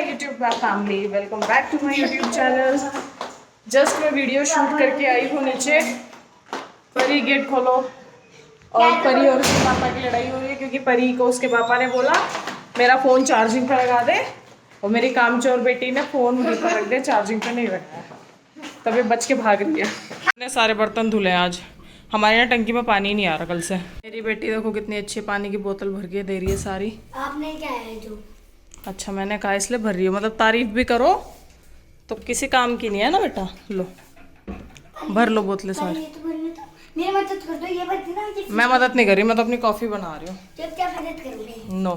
YouTube family, welcome back to my YouTube channel. Just मैं video shoot करके आई हूँ नीचे। परी गेट खोलो। और परी और उसके पापा की लड़ाई हो रही है क्योंकि परी को उसके पापा ने बोला मेरा फ़ोन चार्जिंग पर लगा दे, और मेरी कामचोर बेटी ने फ़ोन वहीं पर रख दे, चार्जिंग पर नहीं रखा। तभी बच के भाग रही है। मैंने सारे बर्तन धुले आज। हमारे यहाँ टंकी में पानी नहीं आ रहा कल से। मेरी बेटी देखो कितनी अच्छी पानी की बोतल भर के दे रही है सारी। आपने क्या है जो? अच्छा, मैंने कहा इसलिए भर रही हूँ, मतलब तारीफ भी करो तो किसी काम की नहीं है ना बेटा। लो भर लो बोतलें सारी। मेरी मदद कर दो, ये बर्तन ना मुझे। मैं मदद नहीं कर रही, मैं तो अपनी कॉफ़ी बना रही हूँ। जब क्या मदद करोगे? नो।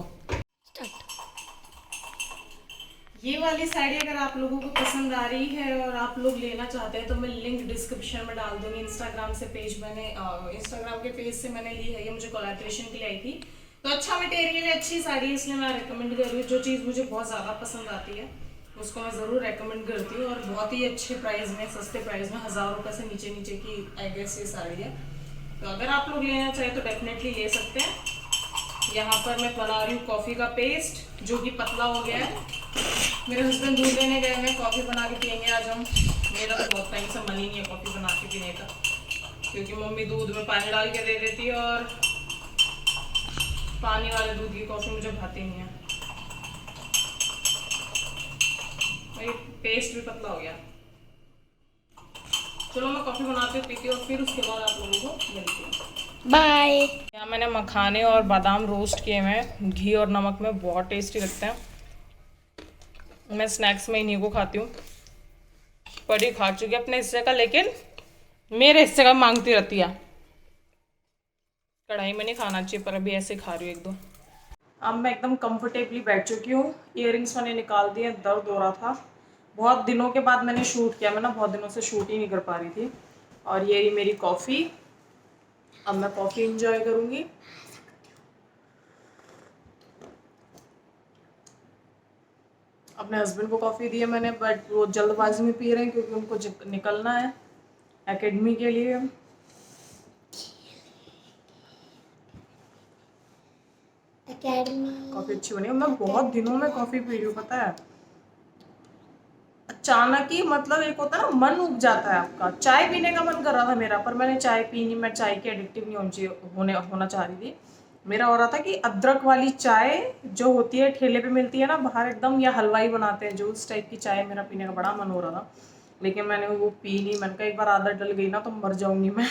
ये वाली साड़ी अगर आप लोगों को पसंद आ रही है और आप लोग लेना चाहते हैं तो मैं लिंक डिस्क्रिप्शन में डाल दूंगी। इंस्टाग्राम से पेज मैंने इंस्टाग्राम के पेज से मैंने ली है, ये मुझे कोलैबोरेशन के लिए आई थी। तो अच्छा मटेरियल है, अच्छी साड़ी है, इसलिए मैं रेकमेंड कर रही हूँ। जो चीज़ मुझे बहुत ज़्यादा पसंद आती है उसको मैं ज़रूर रेकमेंड करती हूँ। और बहुत ही अच्छे प्राइस में, सस्ते प्राइस में, 1000 रुपये से नीचे नीचे की आई गेस ये साड़ी है। तो अगर आप लोग लेना चाहें तो डेफिनेटली ले सकते हैं। यहाँ पर मैं बना रही हूँ कॉफ़ी का पेस्ट जो कि पतला हो गया है। मेरे हस्बैंड दूध देने गए हैं, कॉफ़ी बना के पियेंगे आज हम। मेरा तो बहुत टाइम से मन ही नहीं है कॉफ़ी बना के पीने का, क्योंकि मम्मी दूध में पानी डाल के दे देती है और पानी वाले दूध की कॉफ़ी मुझे भाती नहीं है। भाई पेस्ट भी पतला हो गया। चलो मैं कॉफ़ी बनाती हूँ, पीती हूँ, और फिर उसके बाद आप लोगों को मिलती हूँ। बाय। यहाँ मैंने मखाने और बादाम रोस्ट किए हैं घी और नमक में, बहुत टेस्टी लगते हैं। मैं स्नैक्स में इन्हीं को खाती हूँ। परी खा चुकी है अपने हिस्से का, लेकिन मेरे हिस्से का मांगती रहती है। कढ़ाई में नहीं खाना चाहिए पर अभी ऐसे खा रही हूँ एक दो। अब मैं एकदम कंफर्टेबली बैठ चुकी हूँ। इयररिंग्स मैंने निकाल दिए, दर्द हो रहा था। बहुत दिनों के बाद मैंने शूट किया, मैं ना बहुत दिनों से शूट ही नहीं कर पा रही थी। और ये रही मेरी कॉफ़ी। अब मैं कॉफ़ी इंजॉय करूँगी। अपने हस्बैंड को कॉफ़ी दी है मैंने, बट वो जल्दबाजी में पी रहे हैं क्योंकि उनको निकलना है एकेडमी के लिए। कॉफ़ी अच्छी बनी है। मैं बहुत दिनों में कॉफ़ी पी रही हूँ, पता है। अचानक ही, मतलब एक होता है ना मन उब जाता है आपका। चाय पीने का मन कर रहा था मेरा, पर मैंने चाय पी नहीं। मैं चाय की एडिक्टिव नहीं होना चाह रही थी। मेरा हो रहा था कि अदरक वाली चाय जो होती है ठेले पे मिलती है ना बाहर एकदम, या हलवाई बनाते हैं जो, उस टाइप की चाय मेरा पीने का बड़ा मन हो रहा था। लेकिन मैंने वो पी नहीं। मैंने कहा एक बार आदत डल गई ना तो मर जाऊंगी मैं।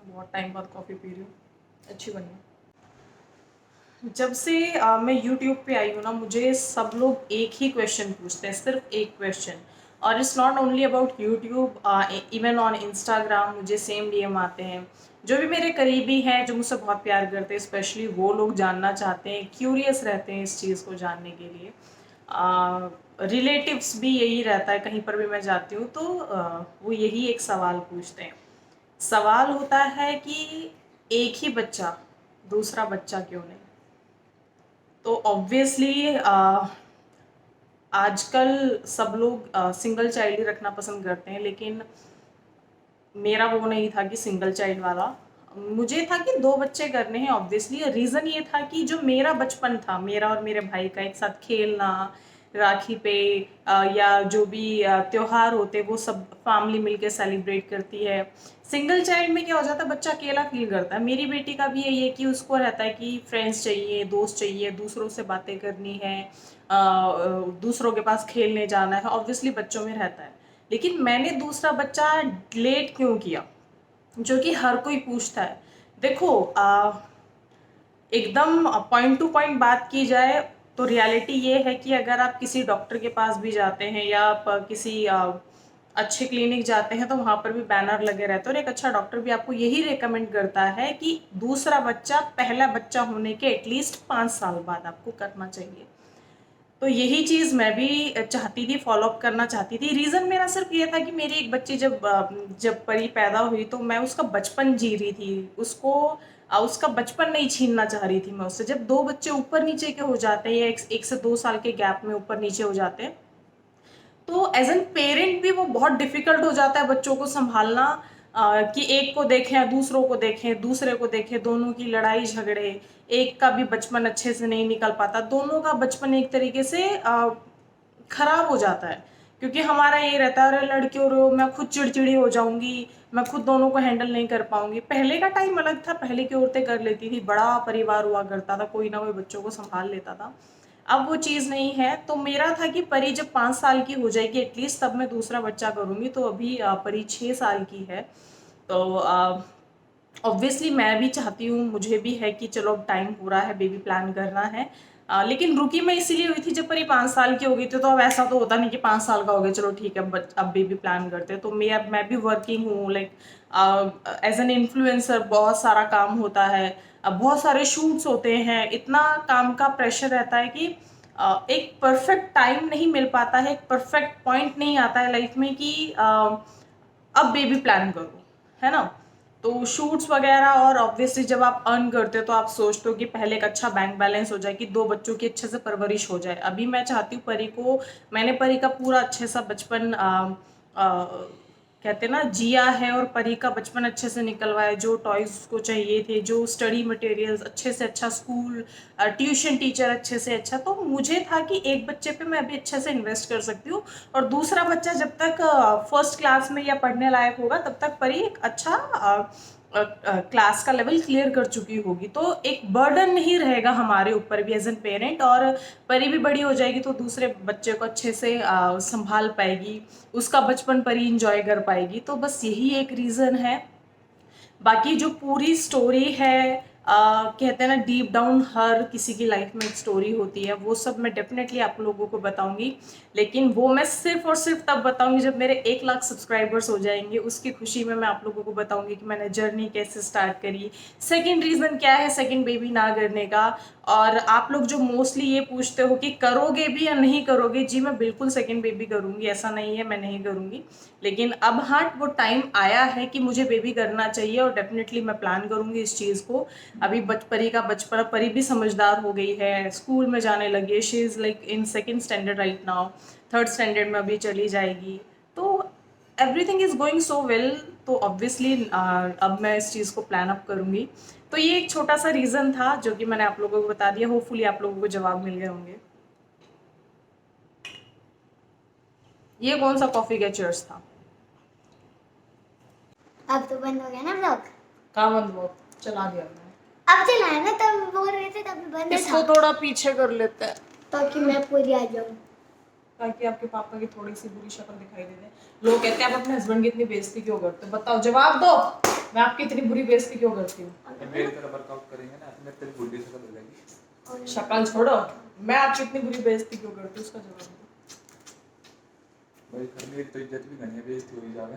बहुत टाइम बाद कॉफ़ी पी रही हूँ, अच्छी बनी है। जब से मैं YouTube पे आई हूँ ना, मुझे सब लोग एक ही क्वेश्चन पूछते हैं, सिर्फ एक क्वेश्चन। और it's not only about YouTube, even on Instagram मुझे सेम DM आते हैं। जो भी मेरे करीबी हैं, जो मुझसे बहुत प्यार करते हैं, स्पेशली वो लोग जानना चाहते हैं, क्यूरियस रहते हैं इस चीज़ को जानने के लिए। रिलेटिव्स भी यही रहता है, कहीं पर भी मैं जाती हूँ तो वो यही एक सवाल पूछते हैं। सवाल होता है कि एक ही बच्चा, दूसरा बच्चा क्यों नहीं। तो ऑब्वियसली आजकल सब लोग सिंगल चाइल्ड ही रखना पसंद करते हैं, लेकिन मेरा वो नहीं था कि सिंगल चाइल्ड वाला। मुझे था कि 2 बच्चे करने हैं। ऑब्वियसली रीज़न ये था कि जो मेरा बचपन था, मेरा और मेरे भाई का एक साथ खेलना, राखी पे या जो भी त्योहार होते वो सब फैमिली मिलके सेलिब्रेट करती है। सिंगल चाइल्ड में क्या हो जाता है, बच्चा अकेला फील करता है। मेरी बेटी का भी यही है कि उसको रहता है कि फ्रेंड्स चाहिए, दोस्त चाहिए, दूसरों से बातें करनी है, दूसरों के पास खेलने जाना है। ऑब्वियसली बच्चों में रहता है। लेकिन मैंने दूसरा बच्चा लेट क्यों किया, जो कि हर कोई पूछता है। देखो एकदम पॉइंट टू पॉइंट बात की जाए तो रियलिटी ये है कि अगर आप किसी डॉक्टर के पास भी जाते हैं या आप किसी अच्छे क्लिनिक जाते हैं तो वहाँ पर भी बैनर लगे रहते हैं, और एक अच्छा डॉक्टर भी आपको यही रेकमेंड करता है कि दूसरा बच्चा पहला बच्चा होने के एटलीस्ट 5 साल बाद आपको करना चाहिए। तो यही चीज़ मैं भी चाहती थी, फॉलोअप करना चाहती थी। रीज़न मेरा सिर्फ ये था कि मेरी एक बच्ची जब परी पैदा हुई तो मैं उसका बचपन जी रही थी, उसका बचपन नहीं छीनना चाह रही थी मैं उससे। जब 2 बच्चे ऊपर नीचे के हो जाते हैं या एक से 2 साल के गैप में ऊपर नीचे हो जाते हैं तो एज एन पेरेंट भी वो बहुत डिफ़िकल्ट हो जाता है बच्चों को संभालना। कि एक को देखें दूसरों को देखें, दूसरे को देखें, दोनों की लड़ाई झगड़े, एक का भी बचपन अच्छे से नहीं निकल पाता, दोनों का बचपन एक तरीके से खराब हो जाता है। क्योंकि हमारा ये रहता है, अरे लड़कियों रो, मैं खुद चिड़चिड़ी हो जाऊंगी, मैं खुद दोनों को हैंडल नहीं कर पाऊंगी। पहले का टाइम अलग था, पहले की औरतें कर लेती थी, बड़ा परिवार हुआ करता था, कोई ना कोई बच्चों को संभाल लेता था। अब वो चीज़ नहीं है। तो मेरा था कि परी जब 5 साल की हो जाएगी एटलीस्ट, तब मैं दूसरा बच्चा करूंगी। तो अभी परी 6 साल की है। तो ऑब्वियसली मैं भी चाहती हूँ, मुझे भी है कि चलो अब टाइम हो रहा है, बेबी प्लान करना है। लेकिन रुकी मैं इसीलिए हुई थी जब परी 5 साल की हो गई थी। तो अब ऐसा तो होता नहीं कि 5 साल का हो गया चलो ठीक है अब बेबी प्लान करते हैं। तो मैं भी वर्किंग हूँ, लाइक एज एन इन्फ्लुएंसर बहुत सारा काम होता है, अब बहुत सारे शूट्स होते हैं, इतना काम का प्रेशर रहता है कि एक परफेक्ट टाइम नहीं मिल पाता है, एक परफेक्ट पॉइंट नहीं आता है लाइफ में कि अब बेबी प्लान करो, है ना। तो शूट्स वगैरह, और ऑब्वियसली जब आप अर्न करते हो तो आप सोचते हो कि पहले एक अच्छा बैंक बैलेंस हो जाए, कि 2 बच्चों की अच्छे से परवरिश हो जाए। अभी मैं चाहती हूँ मैंने परी का पूरा अच्छे सा बचपन कहते ना जिया है, और परी का बचपन अच्छे से निकलवाया, जो टॉयज उसको चाहिए थे, जो स्टडी मटेरियल्स अच्छे से अच्छा, स्कूल ट्यूशन टीचर अच्छे से अच्छा। तो मुझे था कि एक बच्चे पे मैं अभी अच्छे से इन्वेस्ट कर सकती हूँ, और दूसरा बच्चा जब तक फर्स्ट क्लास में या पढ़ने लायक होगा तब तक परी एक अच्छा क्लास का लेवल क्लियर कर चुकी होगी। तो एक बर्डन नहीं रहेगा हमारे ऊपर भी एज एन पेरेंट, और परी भी बड़ी हो जाएगी तो दूसरे बच्चे को अच्छे से संभाल पाएगी, उसका बचपन परी इंजॉय कर पाएगी। तो बस यही एक रीज़न है। बाकी जो पूरी स्टोरी है, कहते हैं ना डीप डाउन हर किसी की लाइफ में एक स्टोरी होती है, वो सब मैं डेफिनेटली आप लोगों को बताऊंगी। लेकिन वो मैं सिर्फ और सिर्फ तब बताऊंगी जब मेरे 1 लाख सब्सक्राइबर्स हो जाएंगे। उसकी खुशी में मैं आप लोगों को बताऊंगी कि मैंने जर्नी कैसे स्टार्ट करी, सेकेंड रीज़न क्या है सेकेंड बेबी ना करने का। और आप लोग जो मोस्टली ये पूछते हो कि करोगे भी या नहीं करोगे, जी मैं बिल्कुल सेकेंड बेबी करूंगी, ऐसा नहीं है मैं नहीं करूंगी। लेकिन अब हाँ वो टाइम आया है कि मुझे बेबी करना चाहिए, और डेफिनेटली मैं प्लान करूंगी इस चीज़ को। अभी परी का बचपन, परी भी समझदार हो गई है, स्कूल में जाने लगी है, she is like in 2nd standard right now, 3rd standard में अभी चली जाएगी। तो everything is going so well. तो ऑब्वियसली अब मैं इस चीज़ को प्लान अप करूंगी। तो ये एक छोटा सा रीज़न था जो कि मैंने आप लोगों को बता दिया। होपफुली आप लोगों को जवाब मिल गए होंगे। ये कौन सा कॉफ़ी का चीयर्स था? अब तो बंद हो गया ना व्लॉग। कहाँ बंद हुआ? चला दिया मैंने। अब चलाया ना, तब बोल रहे थे तब बंद इसको था, थोड़ा पीछे कर लेते हैं ताकि मैं पूरी आ जाऊं। ताकि आपके पापा की थोड़ी सी बुरी शक्ल दिखाई दे दे। लोग कहते हैं आप अपने हस्बैंड की इतनी बेइज्जती क्यों करते हो? बताओ, जवाब दो। मैं आपकी इतनी बुरी बेइज्जती क्यों करती हूँ? मेरी तरह वर्कआउट करेंगे ना, मैं तेरी बुरी शक्ल हो जाएगी। शक्ल छोड़ो, मैं आपकी इतनी बुरी बेइज्जती क्यों करती हूँ, उसका जवाब दो। भाई मेरी तो इज्जत भी नहीं है, बेइज्जती हो ही जावे।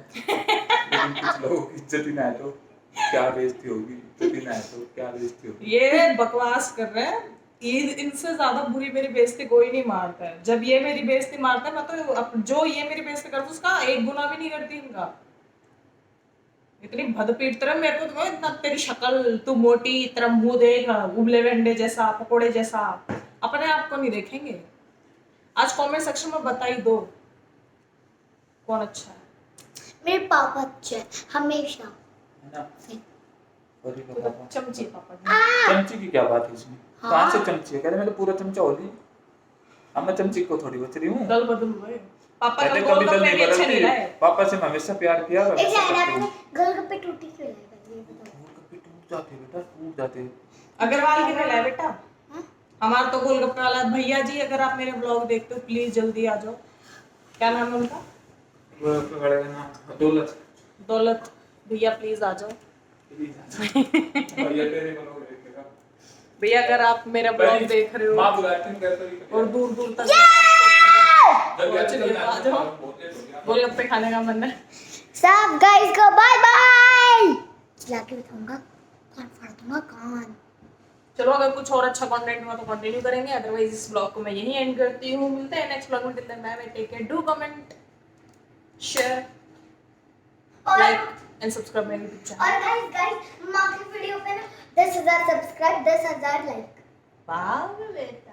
लेकिन कुछ लोगों की इज्जत ही ना है तो क्या बेइज्जती होगी, इज्जत ही ना है तो क्या बेइज्जती होगी। ये बकवास कर रहे हैं। इनसे ज्यादा बुरी मेरी बेइज्जती कोई नहीं मारता है। जब ये मेरी बेइज्जती मारता है, मैं तो जो ये मेरी बेइज्जती करता है उसका 1 गुना भी नहीं करती इनका। इतनी भद पीटते रहे मेरे को, तो इतना तेरी शक्ल, तू मोटी, तेरा मुंह देख उबले अंडे जैसा, पकोड़े जैसा। अपने आप को नहीं देखेंगे। आज कमेंट सेक्शन में बता ही दो कौन अच्छा है। मेरे पापा अच्छे हैं हमेशा, है ना? और ये तो पापा चमची पापा की। चमची की क्या बात है इसमें? हाँ। कहाँ से चमची है? कह रहे मैं तो पूरा चमचा हो ली। अब मैं चमची को थोड़ी बच रही हूँ। दल बदल हुए। पापा कहते का कभी दल गोलगप्पे नहीं भी अच्छे नहीं बदलती। लाए। पापा से मैं हमेशा प्यार किया। एक जाना मैंने गोलगप्पे टूटी क्यों लाया, ये बताओ। गोलगप्पे टूट जाते बेटा, टूट जाते। अग्रवाल के नहीं लाए बेटा। हाँ? हमारा तो गोलगप्पे वाला भैया जी, अगर आप मेरे ब्लॉग देखते हो प्लीज जल्दी आ जाओ। क्या नाम है उनका? दौलत। दौलत भैया प्लीज आ जाओ। भैया अगर आप मेरा ब्लॉग देख रहे हो और दूर दूर तक आ जाओ, गोलगप्पे खाने का मन है। सब गाइस को बाय बाय। जाके बताऊंगा, कान फाड़ दूंगा कान। चलो अगर कुछ और अच्छा कंटेंट हुआ तो कंटिन्यू करेंगे, अदरवाइज इस ब्लॉग को मैं यहीं एंड करती हूँ। मिलते हैं नेक्स्ट ब्लॉग में। Till then bye bye, take care, do comment, share, like and subscribe मेरे यूट्यूब चैनल। और गाइस माँ की वीडियो पे ना 10,000 सब्सक्राइब, 10,000 लाइक। वाह बेटा,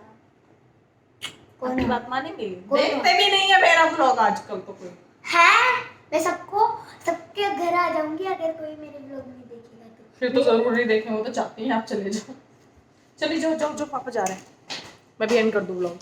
कौन आपकी है? बात मानेंगे? कौन है? देखते भी नहीं है मेरा ब्लॉग आजकल तो कोई। है मैं सबके घर आ जाऊंगी अगर कोई मेरे ब्लॉग नहीं देखेगा तो। फिर तो जरूर नहीं देखें, वो तो चाहती हैं आप चले जाओ। चलिए जाओ जाओ जाओ, पापा जा रहे हैं, मैं भी एंड कर दूँ ब्लॉग।